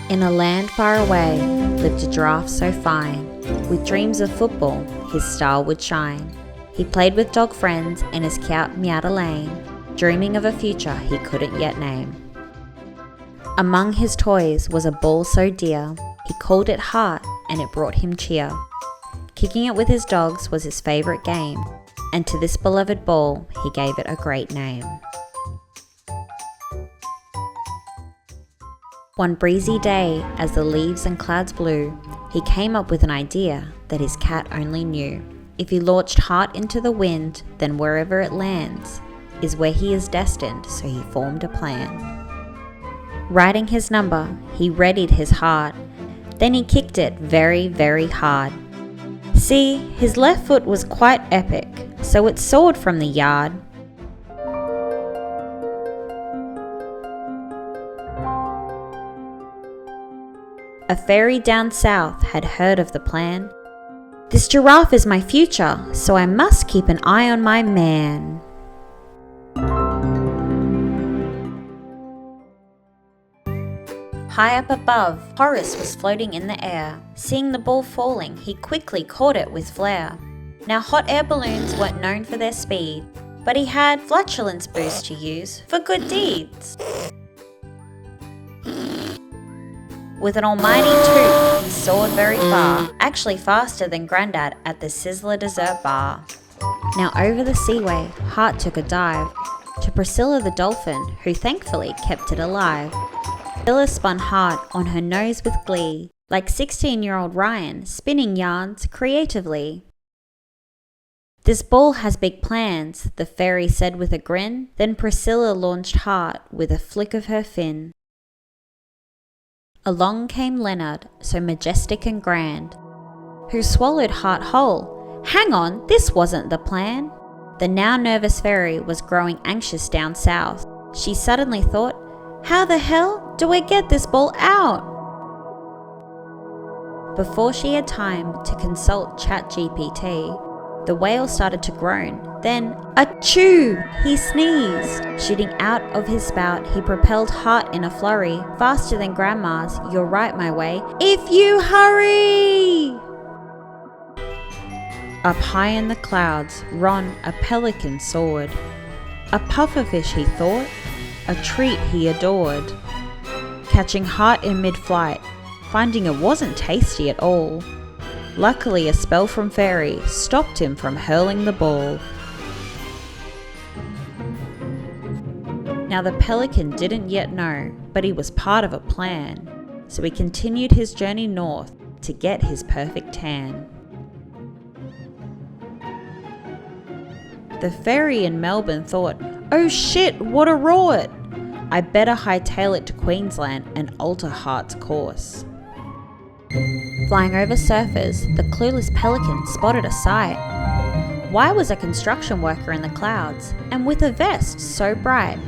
In a land far away lived a giraffe so fine. With dreams of football, his star would shine. He played with dog friends in his cute meowed lane, dreaming of a future he couldn't yet name. Among his toys was a ball so dear, he called it heart and it brought him cheer. Kicking it with his dogs was his favourite game, and to this beloved ball he gave it a great name. One breezy day, as the leaves and clouds blew, he came up with an idea that his cat only knew. If he launched heart into the wind, then wherever it lands is where he is destined, so he formed a plan. Writing his number, he readied his heart, then he kicked it very, very hard. See, his left foot was quite epic, so it soared from the yard. A fairy down south had heard of the plan. This giraffe is my future, so I must keep an eye on my man. High up above, Horace was floating in the air. Seeing the ball falling, he quickly caught it with flair. Now hot air balloons weren't known for their speed, but he had flatulence boost to use for good deeds. With an almighty toot, he soared very far, actually faster than Grandad at the Sizzler dessert bar. Now over the seaway, Heart took a dive to Priscilla the dolphin, who thankfully kept it alive. Priscilla spun Heart on her nose with glee, like 16-year-old Ryan spinning yarns creatively. This ball has big plans, the fairy said with a grin, then Priscilla launched Heart with a flick of her fin. Along came Leonard, so majestic and grand, who swallowed Heart whole. Hang on, this wasn't the plan. The now nervous fairy was growing anxious down south. She suddenly thought, how the hell do I get this ball out? Before she had time to consult ChatGPT, the whale started to groan. Then, achoo! He sneezed. Shooting out of his spout, he propelled Heart in a flurry, faster than Grandma's "You're right, my way, if you hurry!" Up high in the clouds, Ron, a pelican, soared. A pufferfish, he thought, a treat he adored. Catching Heart in mid-flight, finding it wasn't tasty at all. Luckily, a spell from Fairy stopped him from hurling the ball. Now the pelican didn't yet know, but he was part of a plan, so he continued his journey north to get his perfect tan. The fairy in Melbourne thought, oh shit, what a rort! I better hightail it to Queensland and alter Heart's course. Flying over surfers, the clueless pelican spotted a sight. Why was a construction worker in the clouds, and with a vest so bright?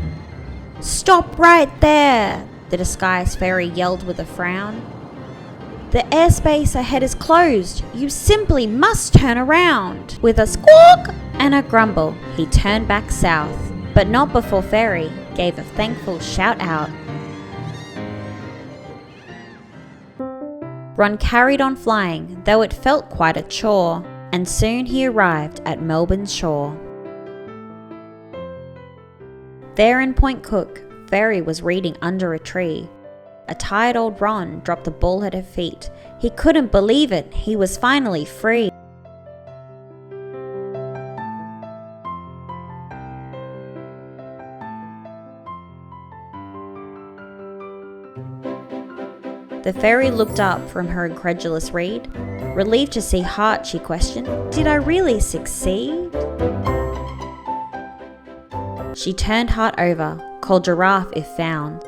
Stop right there! The disguised fairy yelled with a frown. The airspace ahead is closed. You simply must turn around. With a squawk and a grumble, he turned back south, but not before Fairy gave a thankful shout out. Ron carried on flying, though it felt quite a chore, and soon he arrived at Melbourne's shore. There in Point Cook, Fairy was reading under a tree. A tired old Ron dropped the ball at her feet. He couldn't believe it, he was finally free. The fairy looked up from her incredulous read. Relieved to see Heart, she questioned, did I really succeed? She turned Heart over, called Giraffe if found,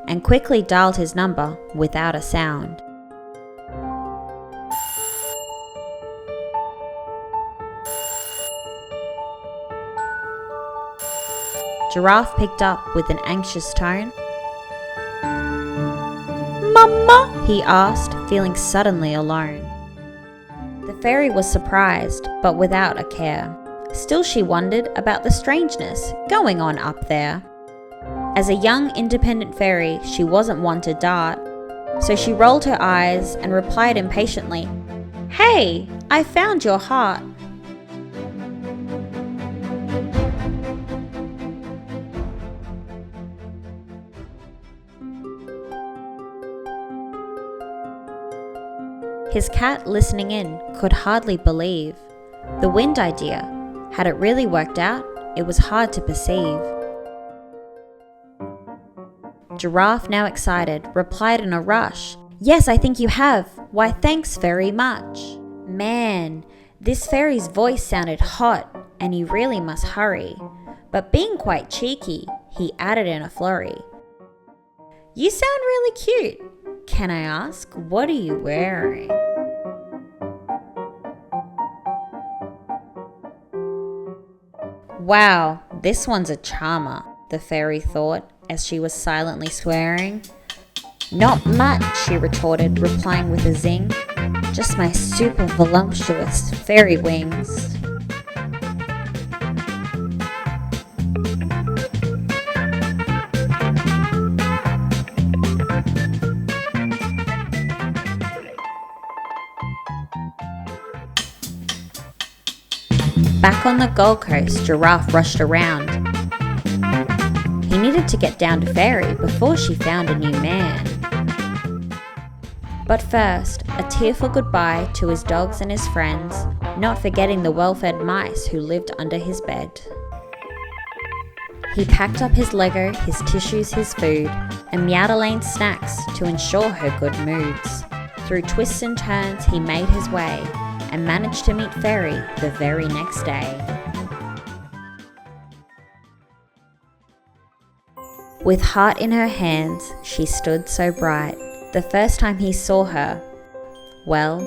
and quickly dialed his number without a sound. Giraffe picked up with an anxious tone. Mama? He asked, feeling suddenly alone. The fairy was surprised, but without a care. Still she wondered about the strangeness going on up there. As a young independent fairy, she wasn't one to dart. So she rolled her eyes and replied impatiently, "Hey, I found your heart." His cat, listening in, could hardly believe. The wind idea, had it really worked out? It was hard to perceive. Giraffe, now excited, replied in a rush, "Yes, I think you have. Why, thanks very much." Man, this fairy's voice sounded hot, and he really must hurry. But being quite cheeky, he added in a flurry, "You sound really cute. Can I ask, what are you wearing?" Wow, this one's a charmer, the fairy thought as she was silently swearing. "Not much," she retorted, replying with a zing. "Just my super voluptuous fairy wings." Back on the Gold Coast, Giraffe rushed around. He needed to get down to Fairy before she found a new man. But first, a tearful goodbye to his dogs and his friends, not forgetting the well-fed mice who lived under his bed. He packed up his Lego, his tissues, his food, and Meowdalene's snacks to ensure her good moods. Through twists and turns, he made his way and managed to meet Fairy the very next day. With heart in her hands, she stood so bright. The first time he saw her, well,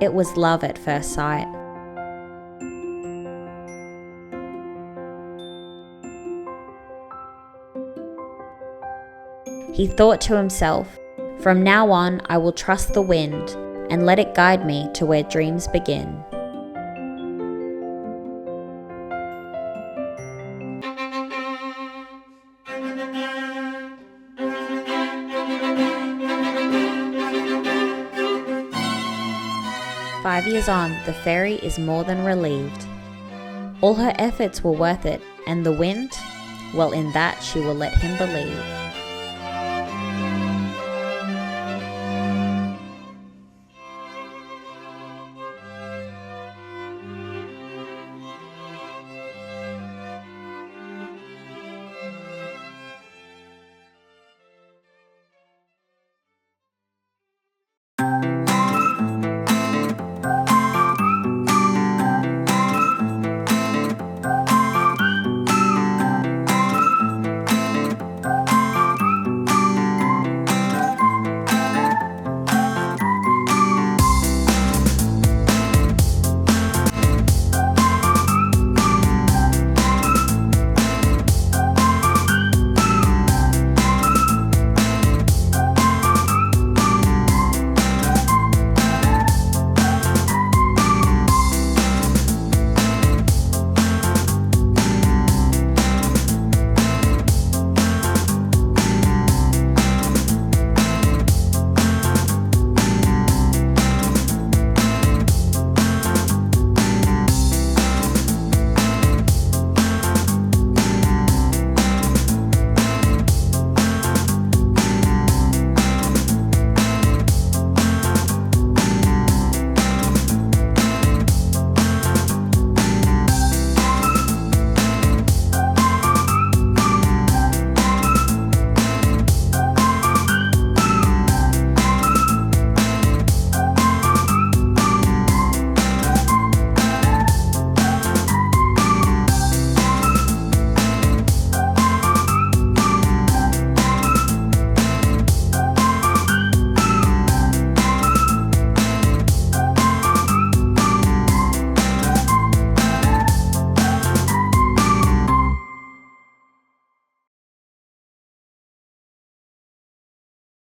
it was love at first sight. He thought to himself, "From now on, I will trust the wind and let it guide me to where dreams begin." "5 years on, the fairy is more than relieved. All her efforts were worth it, and the wind, well, in that she will let him believe."